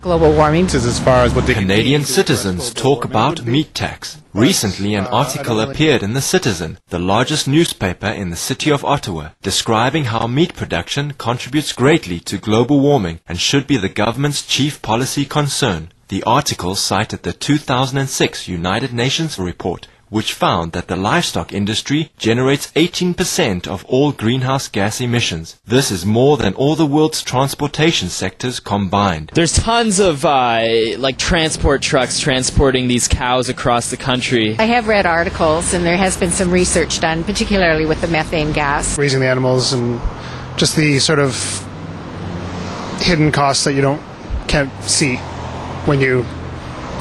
global warming. As far as what Canadian citizens talk about meat tax. Recently, an article appeared in The Citizen, the largest newspaper in the city of Ottawa, describing how meat production contributes greatly to global warming and should be the government's chief policy concern. The article cited the 2006 United Nations report, which found that the livestock industry generates 18% of all greenhouse gas emissions. This is more than all the world's transportation sectors combined. There's tons of transport trucks transporting these cows across the country. I have read articles, and there has been some research done, particularly with the methane gas. Raising the animals and just the sort of hidden costs that you can't see when you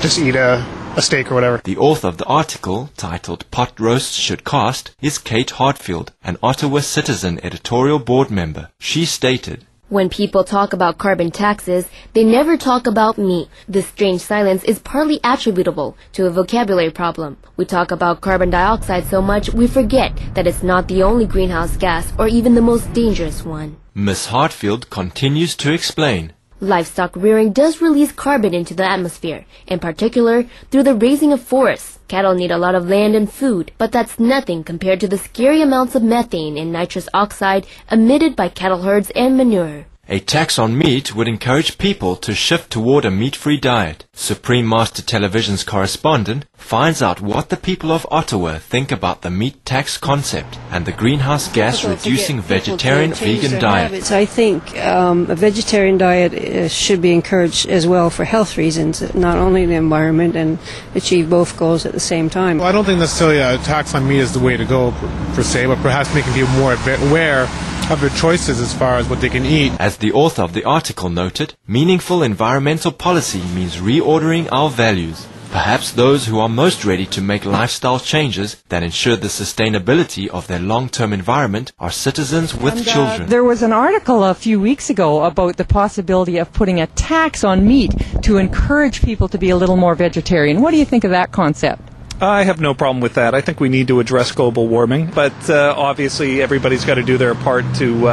just eat a steak or whatever. The author of the article, titled Pot Roasts Should Cost, is Kate Hartfield, an Ottawa Citizen editorial board member. She stated, "When people talk about carbon taxes, they never talk about meat. This strange silence is partly attributable to a vocabulary problem. We talk about carbon dioxide so much we forget that it's not the only greenhouse gas or even the most dangerous one." Ms. Hartfield continues to explain. Livestock rearing does release carbon into the atmosphere, in particular through the raising of forests. Cattle need a lot of land and food, but that's nothing compared to the scary amounts of methane and nitrous oxide emitted by cattle herds and manure. A tax on meat would encourage people to shift toward a meat-free diet. Supreme Master Television's correspondent finds out what the people of Ottawa think about the meat tax concept and the greenhouse gas-reducing vegetarian-vegan diet. I think a vegetarian diet should be encouraged as well for health reasons, not only the environment, and achieve both goals at the same time. Well, I don't think necessarily a tax on meat is the way to go, per se, but perhaps making people more aware of their choices as far as what they can eat. As the author of the article noted, meaningful environmental policy means reordering our values. Perhaps those who are most ready to make lifestyle changes that ensure the sustainability of their long-term environment are citizens with children. There was an article a few weeks ago about the possibility of putting a tax on meat to encourage people to be a little more vegetarian. What do you think of that concept? I have no problem with that. I think we need to address global warming, but obviously everybody's got to do their part to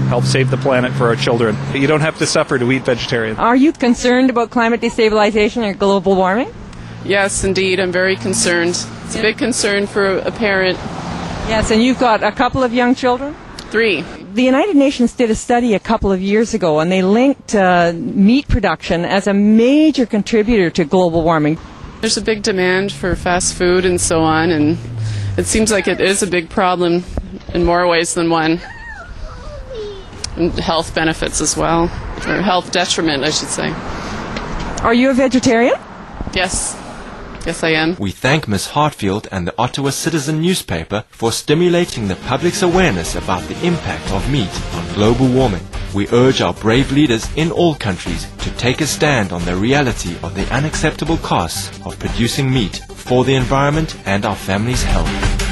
help save the planet for our children. You don't have to suffer to eat vegetarian. Are you concerned about climate destabilization or global warming? Yes, indeed. I'm very concerned. It's a big concern for a parent. Yes, and you've got a couple of young children? 3. The United Nations did a study a couple of years ago, and they linked meat production as a major contributor to global warming. There's a big demand for fast food and so on, and it seems like it is a big problem in more ways than one. And health benefits as well, or health detriment, I should say. Are you a vegetarian? Yes. Yes, I am. We thank Ms. Hartfield and the Ottawa Citizen newspaper for stimulating the public's awareness about the impact of meat on global warming. We urge our brave leaders in all countries to take a stand on the reality of the unacceptable costs of producing meat for the environment and our families' health.